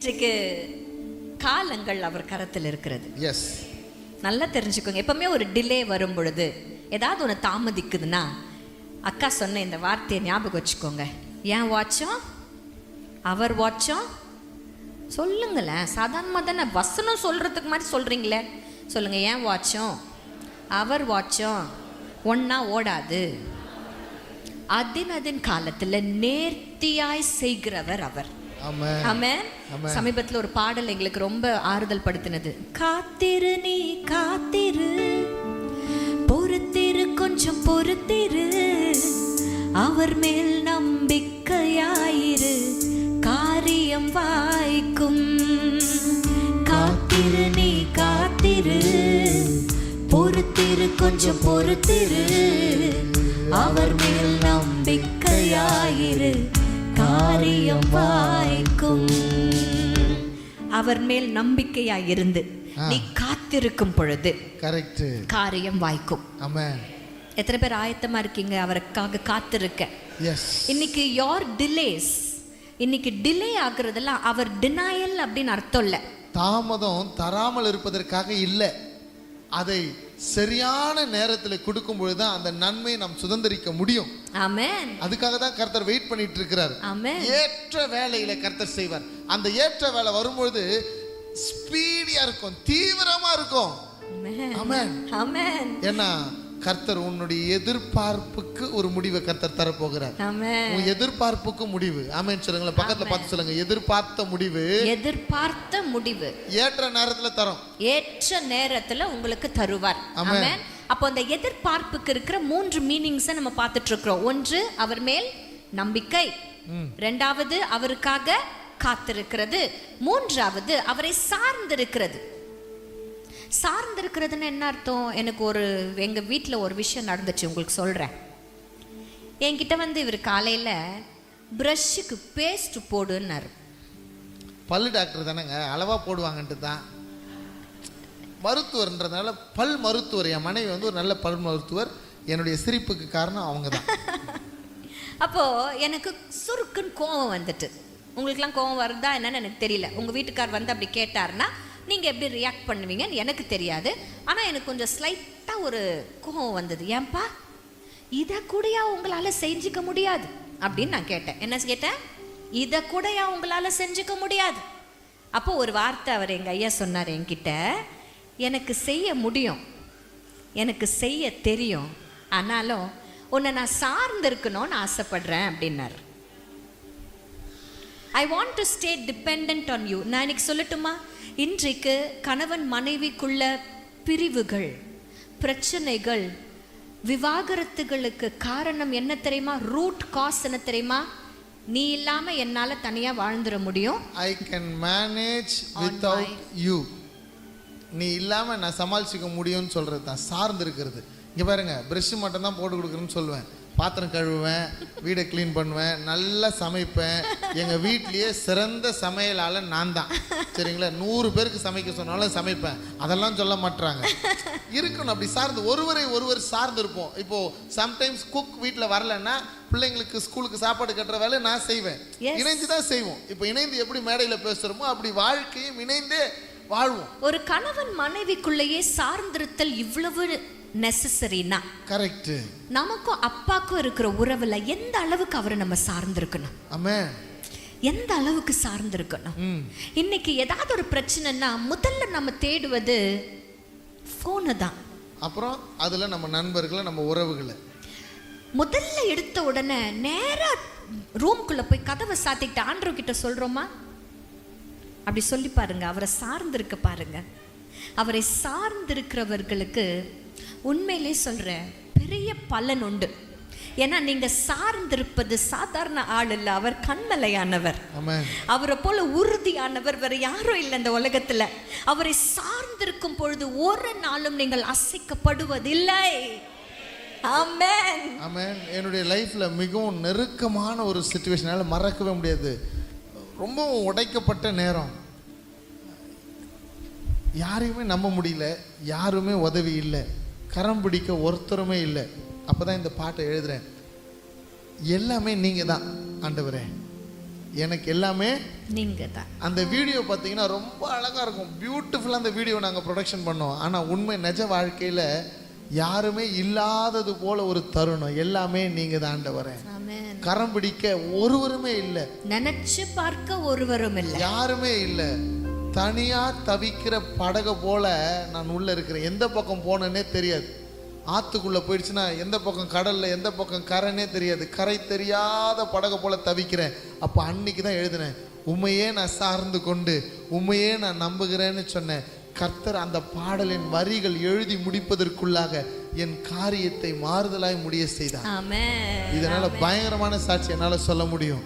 இன்றைக்கு காலங்கள் அவர் கரத்தில் இருக்கிறது. எஸ், நல்லா தெரிஞ்சுக்கோங்க. எப்பவுமே ஒரு டிலே வரும் பொழுது, ஏதாவது ஒன்று தாமதிக்குதுன்னா, அக்கா சொன்ன இந்த வார்த்தையை ஞாபகம் வச்சுக்கோங்க. ஏன் வாட்சம் அவர் வாட்சம் சொல்லுங்களேன். சாதாரணமாக தானே வசனம் சொல்றதுக்கு மாதிரி சொல்றீங்களே. சொல்லுங்க, ஏன் வாட்சம் அவர் வாட்சம் ஒன்னா ஓடாது. அதின் காலத்தில் நேர்த்தியாய் செய்கிறவர் அவர். ஆமென். சமீபத்தில் ஒரு பாடல் எங்களுக்கு ரொம்ப ஆறுதல் படுத்தினது. காத்திரு நீ காத்திரு, பொறுத்திரு கொஞ்சம் பொறுத்திரு, அவர் மேல் நம்பிக்கையாயிரு, காரியம் வாய்க்கும். காத்திரு நீ காத்திரு, பொறுத்திரு கொஞ்சம் பொறுத்திரு, அவர் மேல் நம்பிக்கையாயிரு, காரியம் வாய்க்கும். அவர் மேல் நம்பிக்கையாய் இருந்து நீ காத்திருக்கும் பொழுது கரெக்ட், காரியம் வாய்க்கும். ஆமென். எத்தனை பேர் ஆயத்தமா இருக்கீங்க அவருக்காக காத்திருக்க? எஸ். இன்னைக்கு your delays, இன்னைக்கு டிலே ஆகுறதெல்லாம் அவர் டினாயல் அப்படின்னு அர்த்தம் இல்ல. தாமதம் தராமல் இருப்பதற்காக இல்லை, அதை சரியான நேரத்தில் கொடுக்கும் பொழுதுதான் அந்த நன்மை நாம் சுதந்திரிக்க முடியும். ஆமென். அதுக்காக தான் கர்த்தர் வெயிட் பண்ணிட்டு இருக்கிறார். ஆமென். ஏற்ற வேலையில கர்த்தர் செய்வார். அந்த ஏற்ற வேலை வரும்பொழுது ஸ்பீடியா இருக்கும், தீவிரமா இருக்கும். ஆமென். ஆமென். ஏன்னா கர்த்தர் உன்னுடைய எதிர்பார்ப்புக்கு ஒரு முடிவை கர்த்தர் தரப்போகிறார். ஆமென். உன் எதிர்பார்ப்புக்கு முடிவு. ஆமென் சொல்லுங்களேன். பக்கத்துல பார்த்து சொல்லுங்க, எதிர்பார்த்த முடிவு, எதிர்பார்த்த முடிவு ஏற்ற நேரத்துல தரும். ஏற்ற நேரத்துல உங்களுக்கு தருவார். ஆமென். அப்போ அந்த எதிர்பார்ப்புக்கு இருக்கிற 3 மீனிங்ஸை நம்ம பார்த்துட்டு இருக்கிறோம். ஒன்று, அவர் மேல் நம்பிக்கை. இரண்டாவது, அவருக்காக காத்திருக்கிறது. மூன்றாவது, அவரை சார்ந்திருக்கிறது. சார்ந்திருக்கிறதுன்னு என்ன அர்த்தம்? எனக்கு எங்கள் வீட்டில் ஒரு விஷயம் நடந்துச்சு, உங்களுக்கு சொல்கிறேன். என்கிட்ட இவர் காலையில் ப்ரஷ்ஷுக்கு பேஸ்ட் போடுன்னாரு. பல்லு டாக்டர் தானேங்க, அளவாக போடுவாங்கன்ட்டு தான். மருத்துவர்ன்றதுனால பல் மருத்துவர், என் மனைவி ஒரு நல்ல பல் மருத்துவர். என்னுடைய சிரிப்புக்கு காரணம் அவங்க தான். அப்போது எனக்கு சுருக்குன்னு கோவம் வந்துட்டு. உங்களுக்குலாம் கோவம் வருதா என்னன்னு எனக்கு தெரியல. உங்கள் வீட்டுக்கார் அப்படி கேட்டார்னா நீங்கள் எப்படி ரியாக்ட் பண்ணுவீங்கன்னு எனக்கு தெரியாது. ஆனால் எனக்கு கொஞ்சம் ஸ்லைட்டாக ஒரு கோவம் வந்தது. ஏன்பா இதை கூடயா உங்களால் செஞ்சுக்க முடியாது அப்படின்னு நான் கேட்டேன். என்ன கேட்டேன்? இதை கூடயா உங்களால் செஞ்சுக்க முடியாது. அப்போ ஒரு வார்த்தை அவர் எங்கள் ஐயா சொன்னார் என்கிட்ட, எனக்கு செய்ய முடியும், எனக்கு செய்ய தெரியும், ஆனாலும் உன்னை நான் சார்ந்திருக்கணும்னு ஆசைப்படுறேன் அப்படின்னார். I want to stay depend on you. நான் இன்னைக்கு சொல்லட்டுமா, இன்றைக்கு கணவன் மனைவிக்குள்ள பிரிவுகள், பிரச்சனைகள், விவாகரத்துகளுக்கு காரணம் என்ன தெரியுமா? ரூட் காஸ் என்ன தெரியுமா? நீ இல்லாம என்னால தனியா வாழ்ந்துட முடியும், I can manage without you, நீ இல்லாம நான் சமாளிச்சுக்க முடியும்னு சொல்றது தான் சார்ந்து இருக்கிறது. இங்க பாருங்க, பிரஷ் மட்டும் தான் போட்டு கொடுக்குறேன்னு சொல்லுவேன், பாத்திரம் கழுவுவேன், வீடை கிளீன் பண்ணுவேன், நல்லா சமைப்பேன். எங்கள் வீட்லேயே சிறந்த சமையலால் நான் தான். சரிங்களா? 100 பேருக்கு சமைக்க சொன்னாலும் சமைப்பேன். அதெல்லாம் சொல்ல மாட்டாங்க. இருக்கணும் அப்படி சார்ந்து, ஒருவர் சார்ந்து இருப்போம். இப்போது சம்டைம்ஸ் குக் வீட்டில் வரலன்னா பிள்ளைங்களுக்கு ஸ்கூலுக்கு சாப்பாடு கட்டுற வேலை நான் செய்வேன். இணைந்து தான் செய்வோம். இப்போ இணைந்து எப்படி மேடையில் பேசுகிறோமோ அப்படி வாழ்க்கையும் இணைந்தே வாழ்வோம். ஒரு கணவன் மனைவிக்குள்ளேயே சார்ந்திருத்தல் இவ்வளவு நெசசரினா, கரெக்ட். நமக்கும் அப்பாக்கும் இருக்கிற உறவுல எந்த அளவுக்கு அவரை நம்ம சார்ந்திருக்கணும்? ஆமென். எந்த அளவுக்கு சார்ந்திருக்கணும்? இன்னைக்கு ஏதாவது ஒரு பிரச்சனைனா முதல்ல நம்ம தேடுவது போனை தான். அப்புறம் அதுல நம்ம நண்பர்களை, நம்ம உறவுகளை முதல்ல எடுத்த உடனே நேரா ரூம்குள்ள போய் கதவை சாத்திட்டு ஆண்டவர் கிட்ட சொல்றோமா? அப்படி சொல்லி பாருங்க, அவரை சார்ந்திருக்க பாருங்க. அவரை சார்ந்திருக்கிறவர்களுக்கு உண்மையிலே சொல்ற பெரிய பலன் உண்டு. ஏன்னா நீங்க சார்ந்திருப்பது சாதாரண ஆள் இல்ல, அவர் கண்மலையானவர். அவரை போல உறுதியானவர் வேற யாரும் இல்லை இந்த உலகத்துல. அவரை சார்ந்திருக்கும் பொழுது ஒரு நாளும் நீங்கள் அசைக்கப்படுவதில்லை. ஆமென். ஆமென். என்னுடைய லைஃப்ல மிகவும் நெருக்கமான ஒரு சிச்சுவேஷனால மறக்கவே முடியாது. ரொம்பவும் உடைக்கப்பட்ட நேரம், யாரையுமே நம்ப முடியல, யாருமே உதவி இல்லை, கரம் பிடிக்க ஒருத்தருமே இல்லை. அப்போ தான் இந்த பாட்டை எழுதுகிறேன். எல்லாமே நீங்கள் தான் ஆண்டவரே, எனக்கு எல்லாமே நீங்க தான். அந்த வீடியோ பார்த்தீங்கன்னா ரொம்ப அழகாக இருக்கும், பியூட்டிஃபுல்லாக அந்த வீடியோ நாங்கள் ப்ரொடக்ஷன் பண்ணோம். ஆனால் உண்மை நிஜ வாழ்க்கையில் யாருமே இல்லாதது போல ஒரு தருணம். எல்லாமே நீங்கள் தான் ஆண்டவரே. ஆமென். கரம் பிடிக்க ஒருவருமே இல்லை, நினைச்சு பார்க்க ஒருவரும் இல்லை, யாருமே இல்லை. தனியாக தவிக்கிற படகை போல நான் உள்ளே இருக்கிறேன். எந்த பக்கம் போனேன்னே தெரியாது. ஆற்றுக்குள்ளே போயிடுச்சுன்னா எந்த பக்கம் கடலில் எந்த பக்கம் கரைன்னே தெரியாது. கரை தெரியாத படகை போல தவிக்கிறேன். அப்போ அன்னைக்கு தான் எழுதினேன், உண்மையே நான் சார்ந்து கொண்டு உண்மையே நான் நம்புகிறேன்னு சொன்னேன். கர்த்தர் அந்த பாடலின் வரிகள் எழுதி முடிப்பதற்குள்ளாக என் காரியத்தை மாறுதலாய் முடிய செய்தார். ஆமென். இதனால பயங்கரமான சாட்சி என்னால் சொல்ல முடியும்.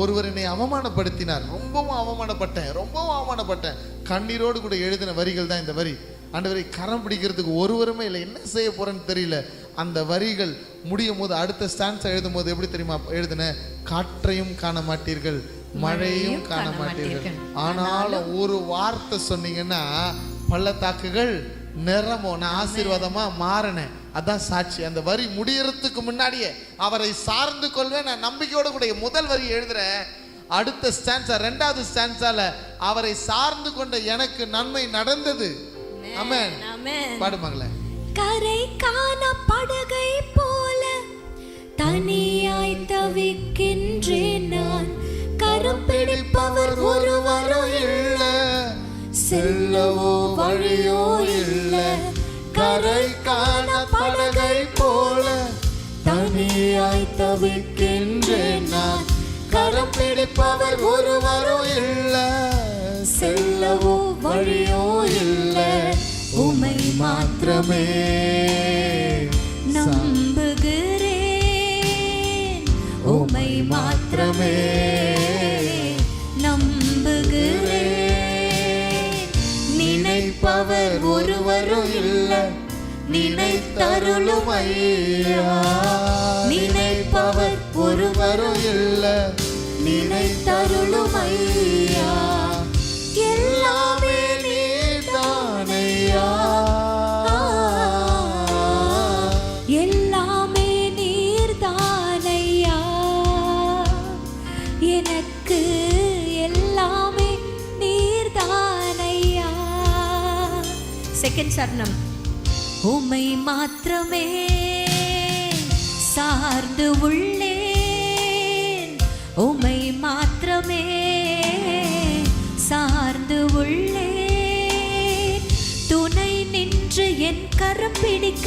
ஒருவர் என்னை அவமானப்படுத்தினார், ரொம்பவும் அவமானப்பட்டேன். கண்ணீரோடு கூட எழுதின வரிகள் தான் இந்த வரி. ஆண்டவரை, கரம் பிடிக்கிறதுக்கு ஒருவருமே இல்லை, என்ன செய்ய போறேன்னு தெரியல. அந்த வரிகள் முடியும் போது அடுத்த ஸ்டான்ஸ் எழுதும் போது எப்படி தெரியுமா எழுதின? காற்றையும் காண மாட்டீர்கள், மழையும் காண மாட்டீர்கள், ஆனாலும் ஒரு வார்த்தை சொன்னீங்கன்னா பள்ளத்தாக்குகள் நிறமோ. நான் ஆசீர்வாதமா மாறினேன். அதான் சாட்சி. அந்த வரி முடியறதுக்கு முன்னாடியே அவரை சார்ந்து கொள்வேன் நான் நம்பிக்கையோட கூட முதல் வரி எழுதுறேன். அடுத்த ஸ்டான்ஸா, ரெண்டாவது ஸ்டான்ஸால அவரை சார்ந்து கொண்ட எனக்கு நன்மை நடந்தது. ஆமென். பாடுமாங்களே. கரை காண படகை போல தனியாய் தவிக்கின்றேன் நான், கரம் பிடிப்பவர் ஒருவரும் இல்ல, செல்லவோ வழியோ இல்ல. கரை காண படகை போல தனியாய் தவிக்கின்றேன் நான், கரம் பிடிப்பவர் ஒருவரும் இல்ல, செல்லவோ வழியோ இல்ல. உம்மை மாத்திரமே நம்புகிறேன், உம்மை மாத்திரமே நம்புகிறேன். நினைப்பவர் ஒருவரும் இல்ல, நினைத்தருளும் ஐயா. நினைப்பவர் ஒருவரும் இல்ல, நினைத்தருளும் ஐயா. எல்லாமே நீர்தானையா, எல்லாமே நீர்தானையா. எனக்கு எல்லாமே நீர்தானையா. செகண்ட் சரணம். உம்மை மாத்திரமே சார்ந்து உள்ளேன், உம்மை மாத்திரமே சார்ந்து உள்ளேன். துணை நின்று என் கரம் பிடிக்க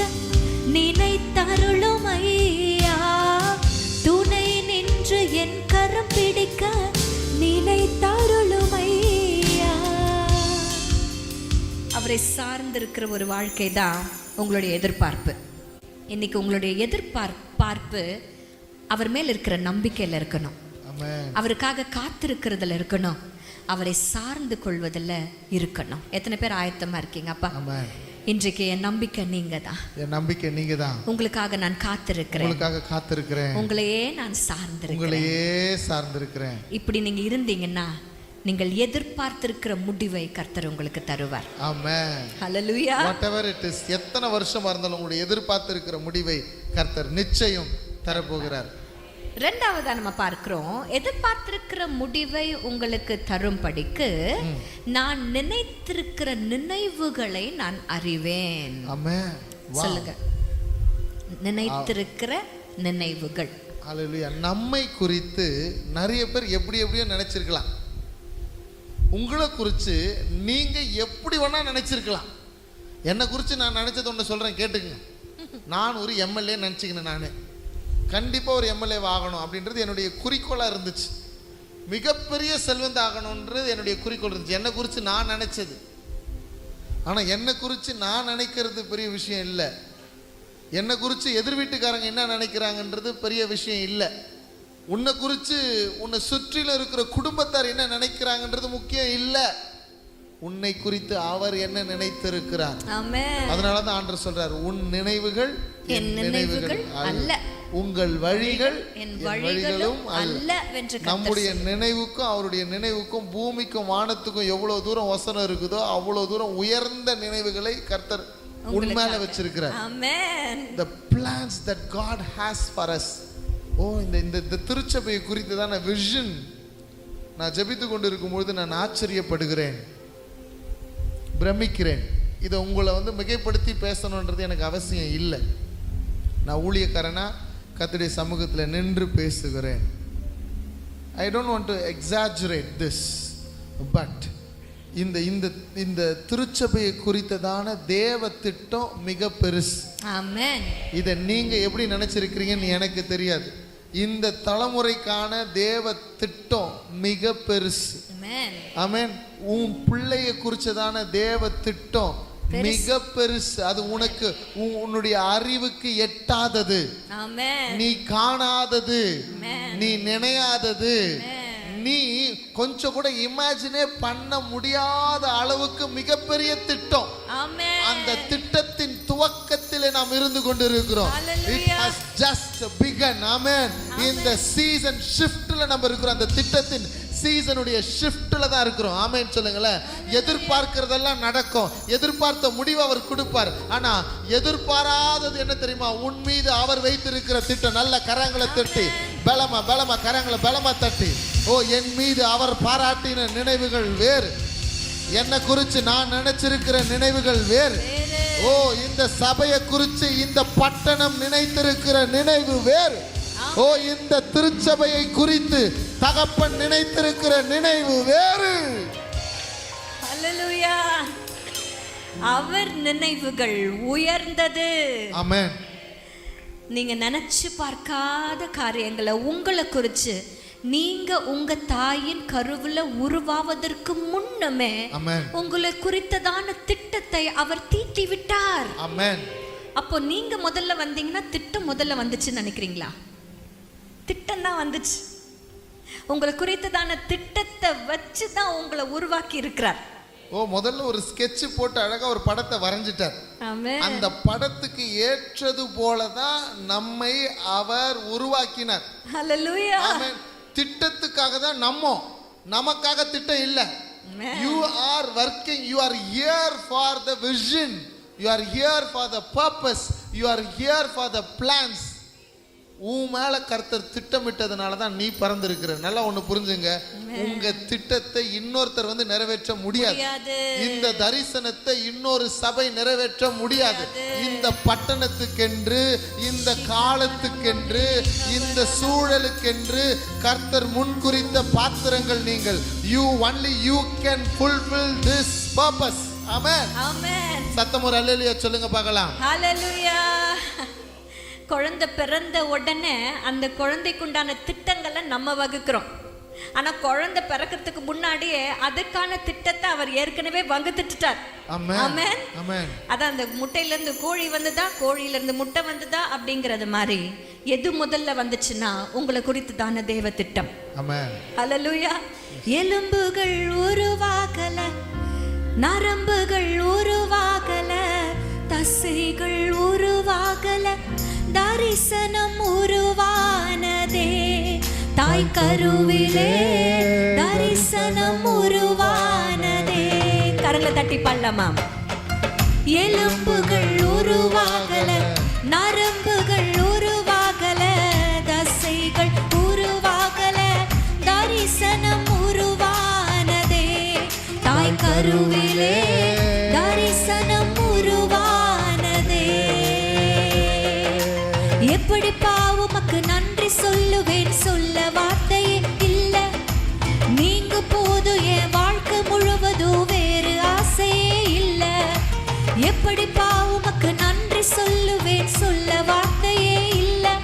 நினைத்தருளும் ஐயா, துணை நின்று என் கரம் பிடிக்க நினைத்தருளும் ஐயா. அவரை சார்ந்திருக்கிற ஒரு வாழ்க்கை தான் உங்களுடைய எதிர்பார்ப்பு. இன்னைக்கு உங்களுடைய எதிர்பார்ப்பு அவர் மேல் இருக்கிற நம்பிக்கையில் இருக்கணும், அவருக்காக காத்திருக்கிறதுல இருக்கணும், அவரை சார்ந்து கொள்வதில் இருக்கணும். எத்தனை பேர் ஆயத்தமா இருக்கீங்க? அப்பா, இன்றைக்கு என் நம்பிக்கை நீங்க தான், என் நம்பிக்கை நீங்க தான். உங்களுக்காக நான் காத்திருக்கிறேன், உங்களையே நான் சார்ந்திருக்கிறேன். இப்படி நீங்க இருந்தீங்கன்னா நீங்கள் எதிர்பார்த்திருக்கிற முடிவை கர்த்தர் உங்களுக்கு தருவார். ஆமென். ஹல்லேலூயா. whatever it is, எத்தனை வருஷமா இருந்தாலும் உங்களுடைய எதிர்பார்த்திருக்கிற முடிவை கர்த்தர் நிச்சயம் தரப்போகிறார். ரெண்டாவதா நம்ம பார்க்கிறோம், எதிர்பார்த்திருக்கிற முடிவை உங்களுக்கு தரும்படிக்கு நான் நினைத்திருக்கிற நினைவுகளை நான் அறிவேன். ஆமென். சொல்லுங்க, நினைத்திருக்கிற நினைவுகள். ஹல்லேலூயா. நம்மை குறித்து நிறைய பேர் எப்படியோ நினைச்சிருக்கலாம். உங்களை குறித்து நீங்க எப்படி வேணா நினைச்சிருக்கலாம். என்னை குறித்து நான் நினைச்சது ஒன்று சொல்றேன், கேட்டுக்குங்க. நான் ஒரு எம்எல்ஏ நினச்சிக்கினேன். நான் கண்டிப்பாக ஒரு எம்எல்ஏ ஆகணும் அப்படின்றது என்னுடைய குறிக்கோளாக இருந்துச்சு. மிகப்பெரிய செல்வந்த ஆகணுன்றது என்னுடைய குறிக்கோள் இருந்துச்சு, என்னை குறித்து நான் நினச்சது. ஆனால் என்னை குறித்து நான் நினைக்கிறது பெரிய விஷயம் இல்லை, என்னை குறித்து எதிர் வீட்டுக்காரங்க என்ன நினைக்கிறாங்கன்றது பெரிய விஷயம் இல்லை. உன்னை குறித்து உன்னை சுற்றிலும் இருக்கிற குடும்பத்தார் என்ன நினைக்கிறாங்கன்றது முக்கியம் இல்லை. உன்னை குறித்து அவர் என்ன நினைத்திருக்கிறார். அதனால தான் ஆண்டவர் சொல்றார், உன் நினைவுகள் என் நினைவுகள் அல்ல, உங்கள் வழிகள் என் வழிகளும் அல்ல. நம்முடைய நினைவுக்கும் அவருடைய நினைவுக்கும் பூமிக்கும் வானத்துக்கும் எவ்வளவு தூரம் வசனம் இருக்குதோ அவ்வளவு தூரம் உயர்ந்த நினைவுகளை கர்த்தர் உண்மையில வச்சிருக்கிறார். The plans that God has for us. இந்த திருச்சபையை குறித்ததான விஷன் நான் ஜெபித்து கொண்டு இருக்கும்பொழுது நான் ஆச்சரியப்படுகிறேன், பிரமிக்கிறேன். இதை உங்களை மிகைப்படுத்தி பேசணுன்றது எனக்கு அவசியம் இல்லை. நான் ஊழியக்காரனா கர்த்தருடைய சமூகத்தில் நின்று பேசுகிறேன். I don't want to exaggerate this, but இந்த இந்த இந்த திருச்சபையை குறித்ததான தேவ திட்டம் மிக பெருசு. ஆமென். இதை நீங்க எப்படி நினைச்சிருக்கிறீங்கன்னு எனக்கு தெரியாது. இந்த தலைமுறைக்கான தேவ திட்டம் மிக பெருசு. ஆமென். ஆமென். உன் பிள்ளையை குறிச்சதான தேவ திட்டம் மிக பெருசு. அது உனக்கு உன்னுடைய அறிவுக்கு எட்டாதது, நீ காணாதது, நீ நினையாதது, நீ கொஞ்சம் கூட இமேஜினே பண்ண முடியாத அளவுக்கு மிகப்பெரிய திட்டம். அந்த திட்டத்தின் துவக்கத்திலே நாம் இருந்து கொண்டிருக்கிறோம். It has just begun. Amen. இந்த சீசன் ஷிஃப்ட்ல நம்ம இருக்கிறோம். அந்த திட்டத்தின் சீசனுடைய ஷிஃப்ட்ல தான் இருக்கிறோம். ஆமென் சொல்லுங்களேன். எதிர்பார்க்கிறதெல்லாம் நடக்கும், எதிர்பார்த்த முடிவு அவர் கொடுப்பார். ஆனா எதிர்பாராதது என்ன தெரியுமா? உன் மீது அவர் வைத்திருக்கிற திட்டம். நல்ல கரங்களை தட்டி, பலமா கரங்களை பலமா தட்டி, ஓ என் மீது அவர் பாராட்டின நினைவுகள் வேறு, என்ன குறித்து நான் நினைச்சிருக்கிற நினைவுகள் வேறு. ஓ இந்த சபையை குறித்து இந்த பட்டணம் நினைத்திருக்கிற நினைவு வேறு. ஓ இந்த திருச்சபையை குறித்து தகப்பன் நினைத்திருக்கிற நினைவு வேறு. ஹல்லேலூயா. அவர் நினைவுகள் உயர்ந்தது. ஆமென். நீங்க நினைச்சு பார்க்காத காரியங்களை உங்களை குறித்து நீங்க உங்க தாயின் கருவுல உருவாவதற்கு முன்னமே உங்களை குறித்ததான திட்டத்தை அவர் தீட்டி விட்டார். ஆமென். அப்போ நீங்க முதல்ல வந்தீங்கன்னா திட்டம் முதல்ல வந்துச்சுன்னு நினைக்கிறீங்களா? திட்டம் தான் வந்துச்சு. உங்களை குறித்ததான திட்டத்தை வச்சு தான் உங்களை உருவாக்கி இருக்கிறார். ஓ முதல்ல ஒரு ஸ்கெட்ச் போட்டு அழகா ஒரு படத்தை வரைஞ்சிட்டார். அந்த படத்துக்கு ஏற்றது போலதான் நம்மை அவர் உருவாக்கினார். ஹல்லேலூயா. ஆமென். திட்டத்துக்காக தான் நமக்காக திட்டம் இல்ல. You are working, you are here for the vision, you are here for the purpose, you are here for the plans. உன் மேல கர்த்தர் திட்டமிட்டதுனால தான் நீ பறந்திருக்கிற. நல்லா ஒண்ணு புரிஞ்சுங்க, உங்க திட்டத்தை இன்னொருத்தர் நிறைவேற்ற முடியாது. இந்த தரிசனத்தை இன்னொரு சபை நிறைவேற்ற முடியாது. இந்த பட்டணத்துக்கென்று, இந்த காலத்துக்கென்று, இந்த சூழலுக்கென்று கர்த்தர் முன்குறித்த பாத்திரங்கள் நீங்கள். you can fulfill this purpose. Amen. Amen. சத்தம் ஒரு அல்லேலூயா சொல்லுங்க பார்க்கலாம். ஹல்லேலூயா. குழந்தை பிறந்த உடனே அந்த குழந்தைக்குண்டான திட்டங்களை நம்ம வகுக்கிறோம். ஆனா குழந்தை பிறக்கிறதுக்கு முன்னாடியே அதுக்கான திட்டத்தை அவர் ஏற்கனவே வகுத்துட்டார். ஆமென். அதான் அந்த முட்டையில இருந்து கோழி வந்ததா, கோழியில இருந்து முட்டை வந்ததா அப்படிங்கறது மாதிரி எது முதல்ல வந்துச்சுன்னா உங்களை குறித்து தான தேவ திட்டம். ஆமென். ஹல்லேலூயா. எலும்புகள் உருவாகல, நரம்புகள் உருவாகல, தசைகள் உருவாகல, தரிசனம் உருவானதே. தாய் கருவிலே தரிசனம் உருவானதே. கரங்களை தட்டி பாடலாமா? எலும்புகள் உருவாகல, நரம்புகள் உருவாகல, தசைகள் உருவாகல, தரிசனம் உருவானதே. தாய் கருவிலே தரிசனம் உருவானதே. எப்படிப்பா உமக்கு நன்றி சொல்லுவேன், சொல்ல வார்த்தையே இல்ல. நீங்க போது என் வாழ்க்கை முழுவதும் வேறு ஆசையே இல்ல. எப்படிப்பா உமக்கு நன்றி சொல்லுவேன், சொல்ல வார்த்தையே இல்ல.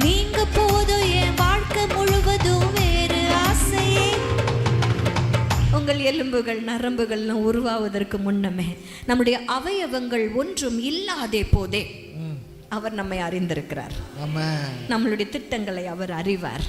நீங்க போது என் வாழ்க்கை முழுவதும் வேறு ஆசையே. உங்கள் எலும்புகள் நரம்புகள் உருவாவதற்கு முன்னமே நம்முடைய அவயவங்கள் ஒன்றும் இல்லாதே போதே அவர் நம்மை அறிந்திருக்கிறார். நம்மளுடைய திட்டங்களை அவர் அறிவார்.